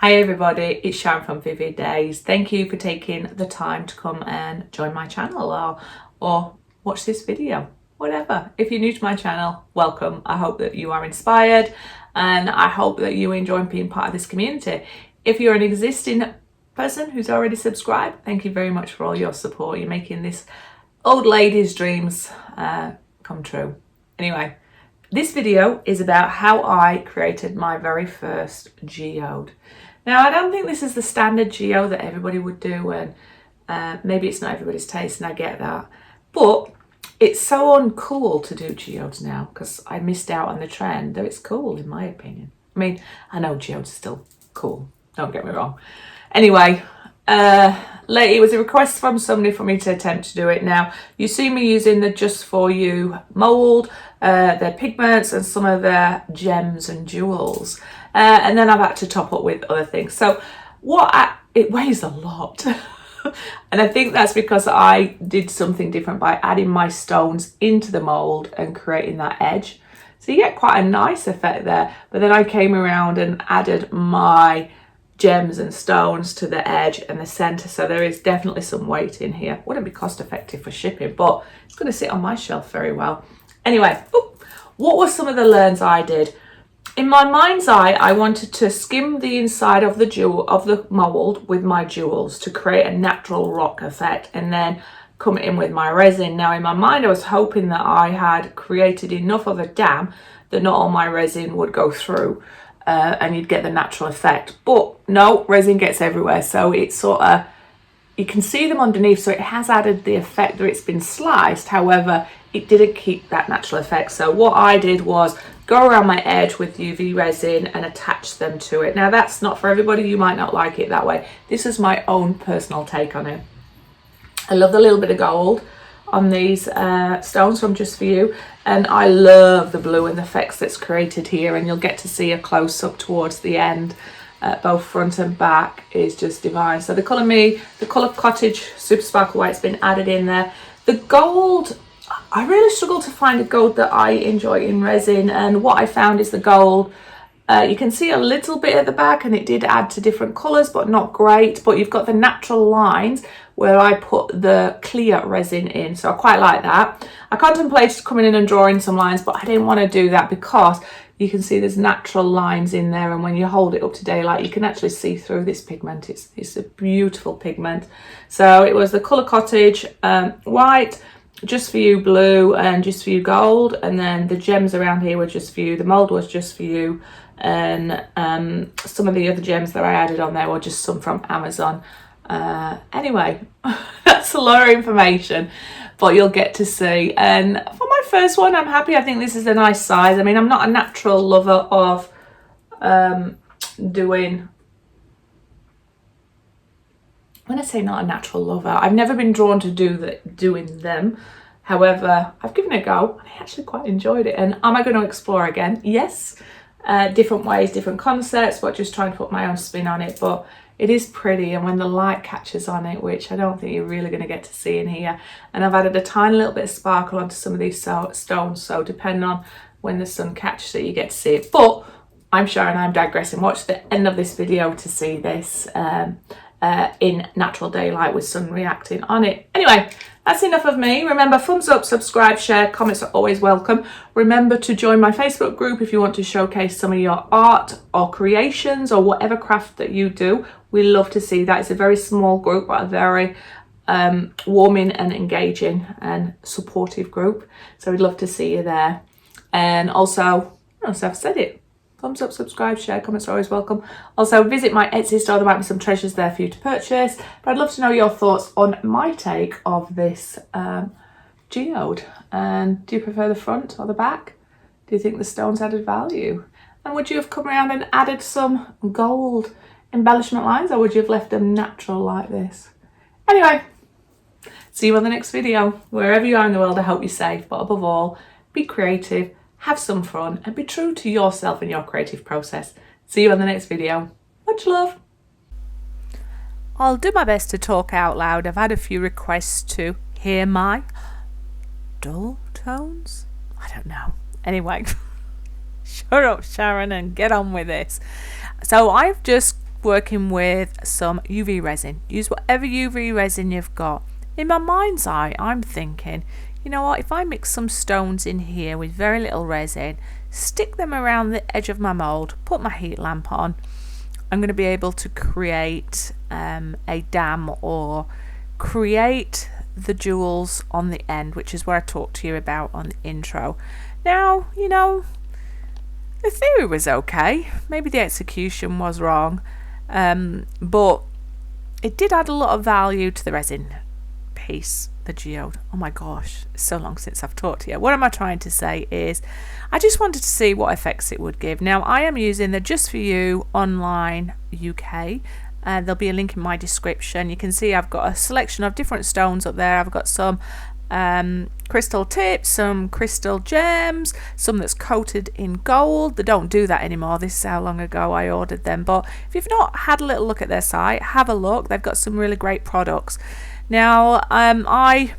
Hi everybody, it's Sharon from Vivid Days. Thank you for taking the time to come and join my channel or watch this video, whatever. If you're new to my channel, welcome. I hope that you are inspired and I hope that you enjoy being part of this community. If you're an existing person who's already subscribed, thank you very much for all your support. You're making this old lady's dreams come true. Anyway, this video is about how I created my very first geode. Now, I don't think this is the standard geode that everybody would do, and maybe it's not everybody's taste, and I get that. But it's so uncool to do geodes now because I missed out on the trend, though it's cool in my opinion. I mean, I know geodes are still cool, don't get me wrong. Anyway, it was a request from somebody for me to attempt to do it. Now, you see me using the Just For You mould, their pigments and some of their gems and jewels. And then I've had to top up with other things. So it weighs a lot. And I think that's because I did something different by adding my stones into the mould and creating that edge. So you get quite a nice effect there. But then I came around and added my gems and stones to the edge and the center, so there is definitely some weight in here. Wouldn't be cost effective for shipping, but it's going to sit on my shelf very well. Anyway, what were some of the learns I did? In my mind's eye, I wanted to skim the inside of the mold with my jewels to create a natural rock effect and then come in with my resin. Now in my mind I was hoping that I had created enough of a dam that not all my resin would go through. And you'd get the natural effect, but no, resin gets everywhere, so it's sort of, you can see them underneath, so it has added the effect that it's been sliced. However, it didn't keep that natural effect. So what I did was go around my edge with UV resin and attach them to it. Now that's not for everybody, you might not like it that way. This is my own personal take on it. I love the little bit of gold on these stones from Just For You, and I love the blue and the effects that's created here, and you'll get to see a close-up towards the end. Both front and back is just divine. So the colour Cottage Super Sparkle White's been added in there. The gold, I really struggled to find a gold that I enjoy in resin, and what I found is the gold, you can see a little bit at the back, and it did add to different colours, but not great. But you've got the natural lines where I put the clear resin in, so I quite like that. I contemplated coming in and drawing some lines, but I didn't want to do that because you can see there's natural lines in there, and when you hold it up to daylight you can actually see through this pigment. It's a beautiful pigment. So it was the colour Cottage white, Just For You blue, and Just For You gold, and then the gems around here were Just For You, the mould was Just For You, and some of the other gems that I added on there were just some from Amazon. Anyway, that's a lot of information, but you'll get to see. And for my first one, I'm happy. I think this is a nice size. I mean, I'm not a natural lover of doing, when I say not a natural lover, I've never been drawn to doing them. However, I've given it a go and I actually quite enjoyed it. And am I going to explore again? Yes. Different ways, different concepts, but just trying to put my own spin on it. But it is pretty, and when the light catches on it, which I don't think you're really going to get to see in here, and I've added a tiny little bit of sparkle onto some of these stones, so depending on when the sun catches it, you get to see it. But I'm Sharon, I'm digressing. Watch the end of this video to see this in natural daylight with sun reacting on it. Anyway, that's enough of me. Remember, thumbs up, subscribe, share, comments are always welcome. Remember to join my Facebook group if you want to showcase some of your art or creations or whatever craft that you do. We love to see that. It's a very small group, but a very warming and engaging and supportive group. So we'd love to see you there. And also, I've said it. Thumbs up, subscribe, share, comments are always welcome. Also, visit my Etsy store. There might be some treasures there for you to purchase. But I'd love to know your thoughts on my take of this geode. And do you prefer the front or the back? Do you think the stones added value? And would you have come around and added some gold embellishment lines, or would you have left them natural like this? Anyway, see you on the next video. Wherever you are in the world, I hope you're safe. But above all, be creative. Have some fun and be true to yourself and your creative process. See you on the next video. Much love. I'll do my best to talk out loud. I've had a few requests to hear my dull tones. I don't know. Anyway, shut up, Sharon, and get on with this. So I've just working with some UV resin. Use whatever UV resin you've got. In my mind's eye, I'm thinking, you know what, if I mix some stones in here with very little resin, stick them around the edge of my mould, put my heat lamp on, I'm going to be able to create a dam or create the jewels on the end, which is what I talked to you about on the intro. Now, you know, the theory was okay, maybe the execution was wrong, but it did add a lot of value to the resin piece, the geode. Oh my gosh, it's so long since I've talked to you. What am I trying to say is I just wanted to see what effects it would give. Now I am using the Just For You Online UK. There'll be a link in my description. You can see I've got a selection of different stones up there. I've got some crystal tips, some crystal gems, some that's coated in gold. They don't do that anymore. This is how long ago I ordered them, but if you've not had a little look at their site, have a look. They've got some really great products. Now I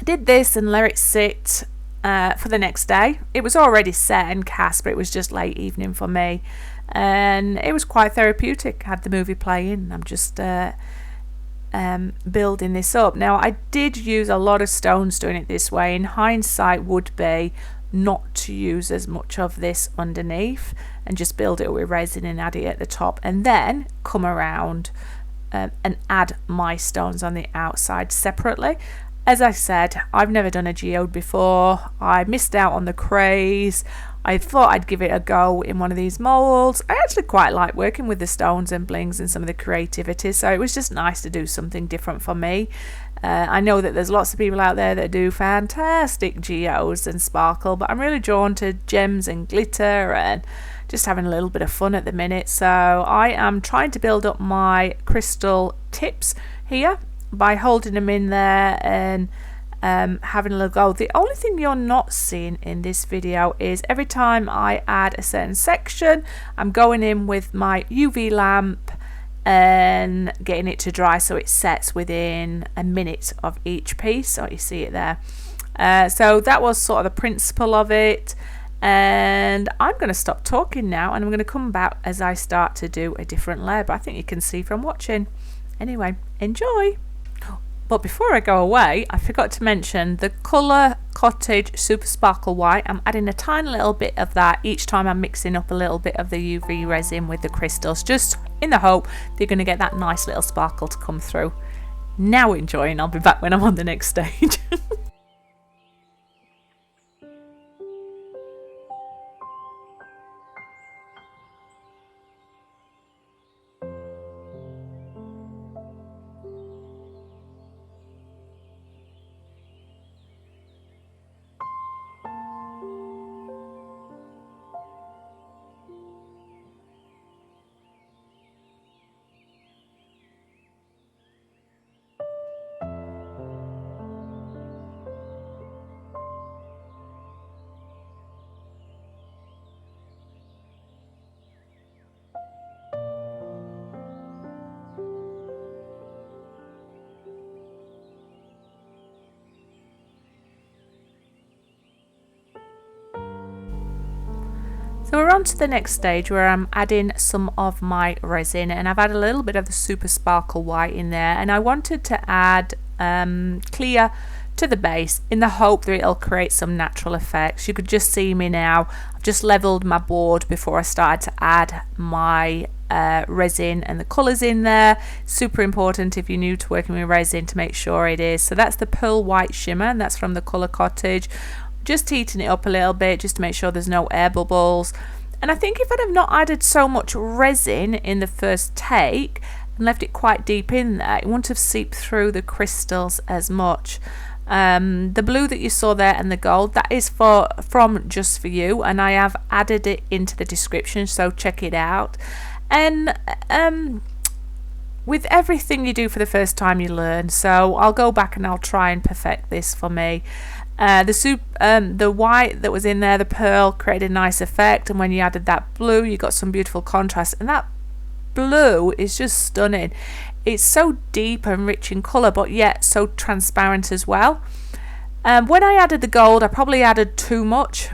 did this and let it sit for the next day. It was already set and cast, but it was just late evening for me, and it was quite therapeutic. I had the movie playing. I'm just building this up. Now I did use a lot of stones doing it this way. In hindsight would be not to use as much of this underneath and just build it with resin and add it at the top, and then come around and add my stones on the outside separately. As I said, I've never done a geode before. I missed out on the craze. I thought I'd give it a go in one of these molds. I actually quite like working with the stones and blings and some of the creativity, so it was just nice to do something different for me. I know that there's lots of people out there that do fantastic geodes and sparkle, but I'm really drawn to gems and glitter and just having a little bit of fun at the minute. So I am trying to build up my crystal tips here by holding them in there and having a little go. The only thing you're not seeing in this video is every time I add a certain section, I'm going in with my UV lamp and getting it to dry so it sets within a minute of each piece. So you see it there. So that was sort of the principle of it, and I'm going to stop talking now and I'm going to come back as I start to do a different layer, but I think you can see from watching. Anyway, enjoy. But before I go away, I forgot to mention the Colour Cottage Super Sparkle White. I'm adding a tiny little bit of that each time I'm mixing up a little bit of the UV resin with the crystals, just in the hope that you're going to get that nice little sparkle to come through. Now enjoy, and I'll be back when I'm on the next stage. So we're on to the next stage where I'm adding some of my resin, and I've added a little bit of the Super Sparkle White in there, and I wanted to add clear to the base in the hope that it'll create some natural effects. You could just see me now. I've just leveled my board before I started to add my resin and the colours in there. Super important if you're new to working with resin to make sure it is. So that's the Pearl White Shimmer, and that's from the Colour Cottage. Just heating it up a little bit just to make sure there's no air bubbles. And I think if I'd have not added so much resin in the first take and left it quite deep in there, it wouldn't have seeped through the crystals as much. The blue that you saw there and the gold, that is from Just For You, and I have added it into the description, so check it out. And with everything you do for the first time, you learn. So I'll go back and I'll try and perfect this for me. The white that was in there, the pearl, created a nice effect, and when you added that blue you got some beautiful contrast, and that blue is just stunning. It's so deep and rich in colour, but yet so transparent as well. When I added the gold, I probably added too much.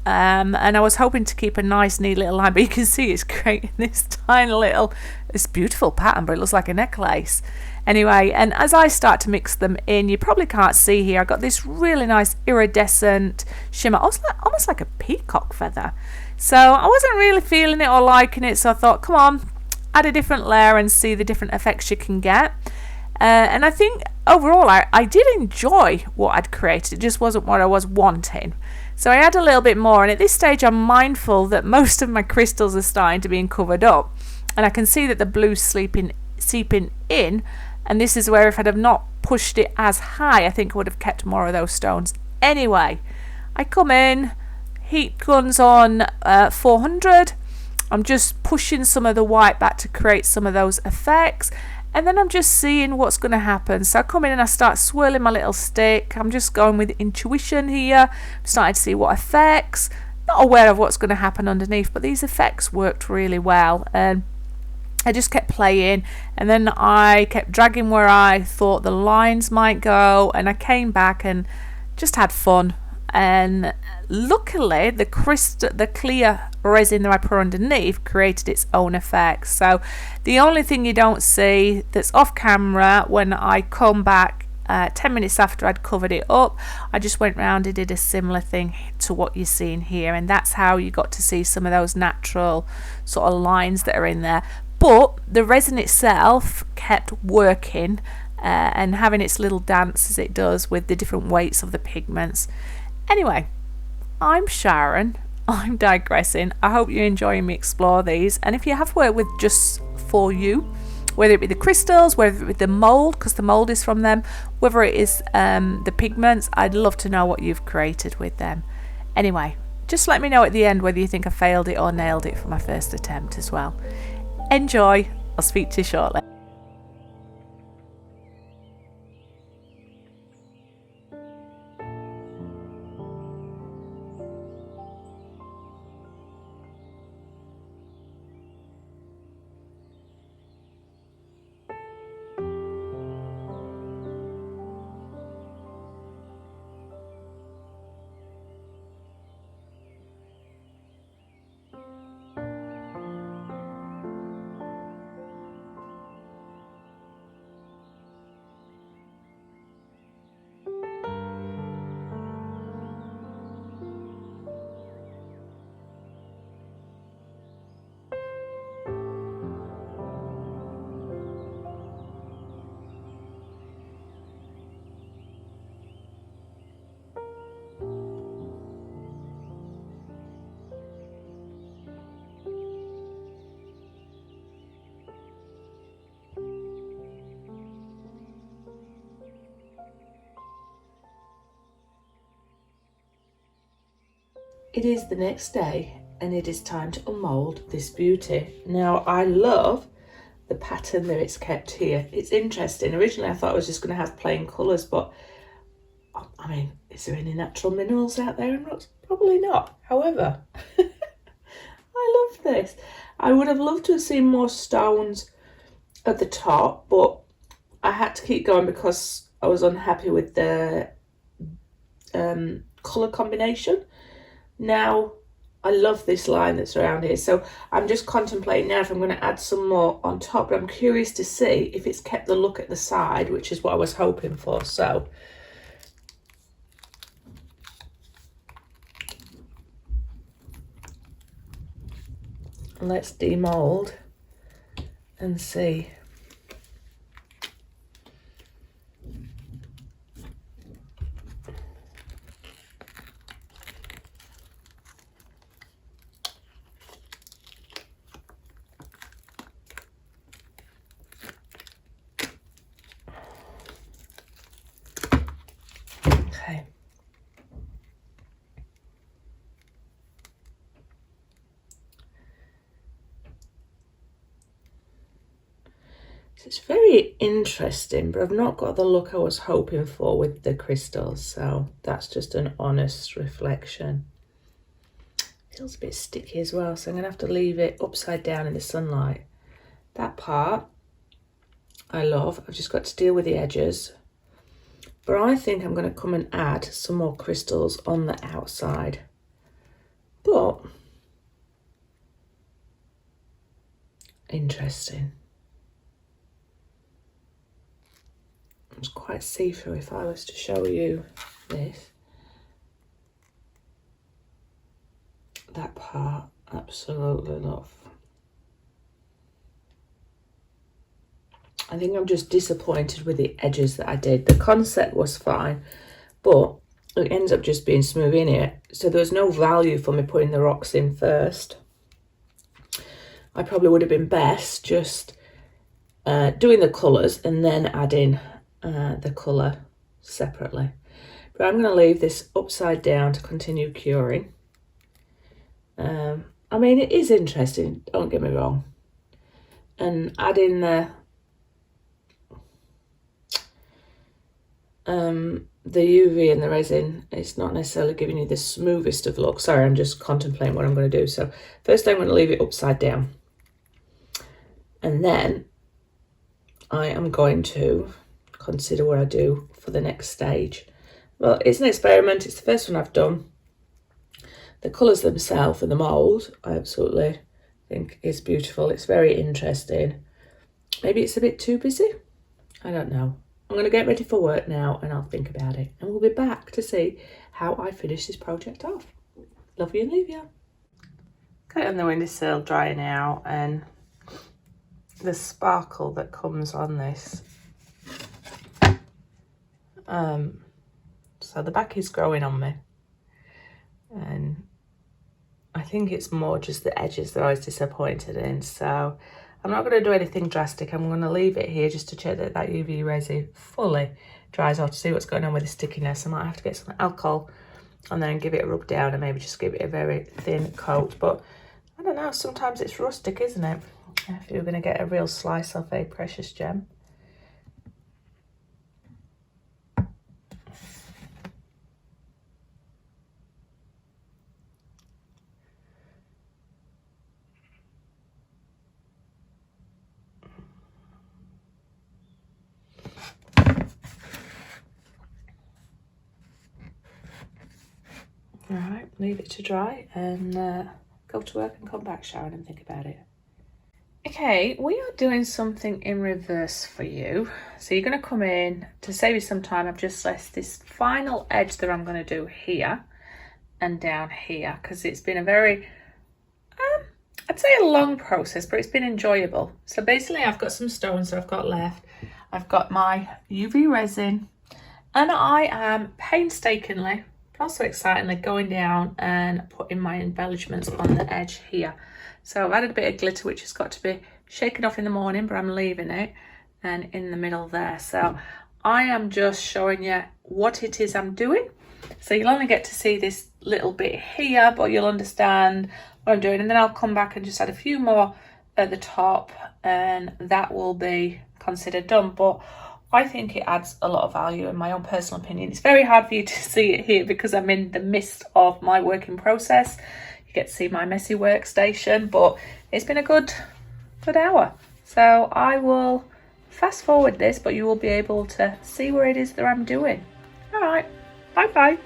and I was hoping to keep a nice neat little line, but you can see it's creating this tiny little, this beautiful pattern, but it looks like a necklace. Anyway, and as I start to mix them in, you probably can't see here, I got this really nice iridescent shimmer, almost like a peacock feather. So I wasn't really feeling it or liking it, so I thought, come on, add a different layer and see the different effects you can get. And I think overall I did enjoy what I'd created, it just wasn't what I was wanting. So I add a little bit more, and at this stage I'm mindful that most of my crystals are starting to be covered up, and I can see that the blue's seeping in, and this is where if I'd have not pushed it as high, I think I would have kept more of those stones. Anyway, I come in, heat guns on 400, I'm just pushing some of the white back to create some of those effects, and then I'm just seeing what's going to happen. So I come in and I start swirling my little stick. I'm just going with intuition here. I'm starting to see what effects, not aware of what's going to happen underneath, but these effects worked really well, and I just kept playing, and then I kept dragging where I thought the lines might go, and I came back and just had fun. And luckily the clear resin that I put underneath created its own effects. So the only thing you don't see that's off camera, when I come back 10 minutes after I'd covered it up, I just went round and did a similar thing to what you're seeing here, and that's how you got to see some of those natural sort of lines that are in there. But the resin itself kept working and having its little dance as it does with the different weights of the pigments. Anyway, I'm Sharon, I'm digressing. I hope you're enjoying me explore these, and if you have worked with Just For You, whether it be the crystals, whether it be the mould, because the mould is from them, whether it is the pigments, I'd love to know what you've created with them. Anyway, just let me know at the end whether you think I failed it or nailed it for my first attempt as well. Enjoy, I'll speak to you shortly. It is the next day, and it is time to unmould this beauty. Now, I love the pattern that it's kept here. It's interesting. Originally I thought I was just going to have plain colours, but I mean, is there any natural minerals out there? Probably not. However, I love this. I would have loved to have seen more stones at the top, but I had to keep going because I was unhappy with the colour combination. Now, I love this line that's around here, so I'm just contemplating now if I'm going to add some more on top, but I'm curious to see if it's kept the look at the side, which is what I was hoping for. So let's demould and see. Okay. It's very interesting, but I've not got the look I was hoping for with the crystals, so that's just an honest reflection. Feels a bit sticky as well, so I'm going to have to leave it upside down in the sunlight. That part I love. I've just got to deal with the edges, but I think I'm going to come and add some more crystals on the outside. but interesting. It's quite see-through. If I was to show you this, that part, absolutely love. I think I'm just disappointed with the edges that I did. The concept was fine, but it ends up just being smooth in here. So there was no value for me putting the rocks in first. I probably would have been best just doing the colours and then adding the colour separately. But I'm going to leave this upside down to continue curing. I mean, it is interesting, don't get me wrong. And adding the UV and the resin, it's not necessarily giving you the smoothest of look. Sorry, I'm just contemplating what I'm going to do. So first I'm going to leave it upside down. And then I am going to consider what I do for the next stage. Well, it's an experiment. It's the first one I've done. The colours themselves and the mould, I absolutely think is beautiful. It's very interesting. Maybe it's a bit too busy. I don't know. I'm going to get ready for work now and I'll think about it. And we'll be back to see how I finish this project off. Love you and leave you. Got it on the windowsill drying out, and the sparkle that comes on this. So the back is growing on me. And I think it's more just the edges that I was disappointed in. So I'm not going to do anything drastic. I'm going to leave it here just to check that that UV resin fully dries off to see what's going on with the stickiness. I might have to get some alcohol and then give it a rub down and maybe just give it a very thin coat. But I don't know, sometimes it's rustic, isn't it? If you're going to get a real slice of a precious gem. All right, leave it to dry and go to work and come back, Sharon, and think about it. Okay, we are doing something in reverse for you. So you're going to come in, to save you some time, I've just left this final edge that I'm going to do here and down here, because it's been a very, I'd say a long process, but it's been enjoyable. So basically I've got some stones that I've got left. I've got my UV resin, and I am painstakingly, also excitingly, going down and putting my embellishments on the edge here. So I've added a bit of glitter, which has got to be shaken off in the morning, but I'm leaving it, and in the middle there. So I am just showing you what it is I'm doing. So you'll only get to see this little bit here, but you'll understand what I'm doing. And then I'll come back and just add a few more at the top, and that will be considered done. But I think it adds a lot of value in my own personal opinion. It's very hard for you to see it here because I'm in the midst of my working process. You get to see my messy workstation, but it's been a good hour. So I will fast forward this, but you will be able to see where it is that I'm doing. All right, bye-bye.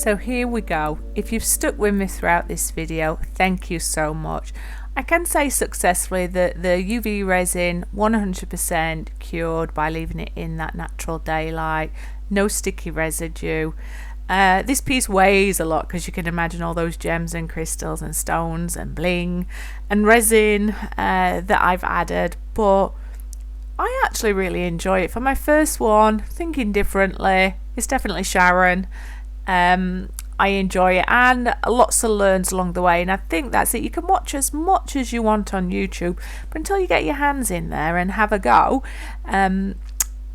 So here we go. If you've stuck with me throughout this video, thank you so much. I can say successfully that the UV resin 100% cured by leaving it in that natural daylight, no sticky residue. This piece weighs a lot because you can imagine all those gems and crystals and stones and bling and resin that I've added, but I actually really enjoy it. For my first one, thinking differently, it's definitely Sharon. I enjoy it, and lots of learns along the way, and I think that's it. You can watch as much as you want on YouTube, but until you get your hands in there and have a go,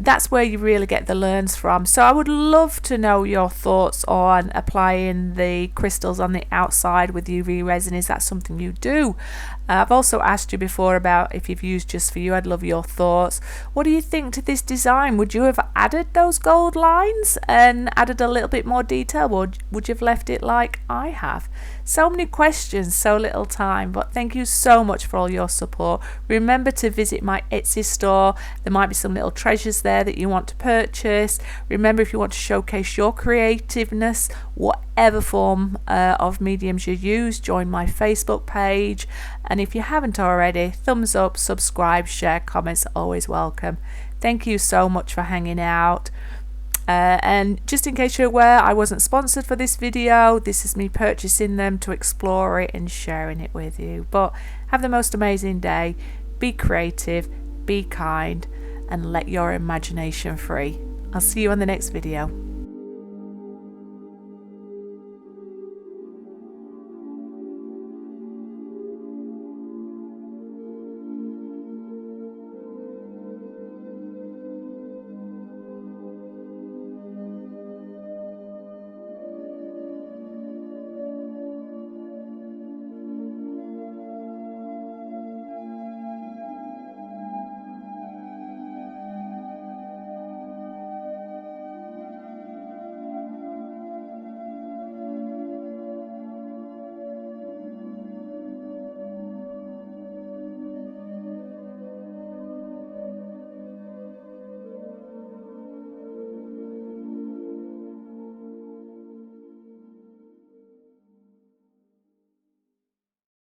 that's where you really get the learns from. So I would love to know your thoughts on applying the crystals on the outside with UV resin. Is that something you do? I've also asked you before about if you've used Just For You. I'd love your thoughts. What do you think to this design? Would you have added those gold lines and added a little bit more detail, or would you have left it like I have? So many questions, so little time, but thank you so much for all your support. Remember to visit my Etsy store. There might be some little treasures there that you want to purchase. Remember, if you want to showcase your creativeness, whatever form of mediums you use, join my Facebook page. And if you haven't already, thumbs up, subscribe, share, comments, always welcome. Thank you so much for hanging out. And just in case you're aware, I wasn't sponsored for this video. This is me purchasing them to explore it and sharing it with you. But have the most amazing day. Be creative, be kind, and let your imagination free. I'll see you on the next video.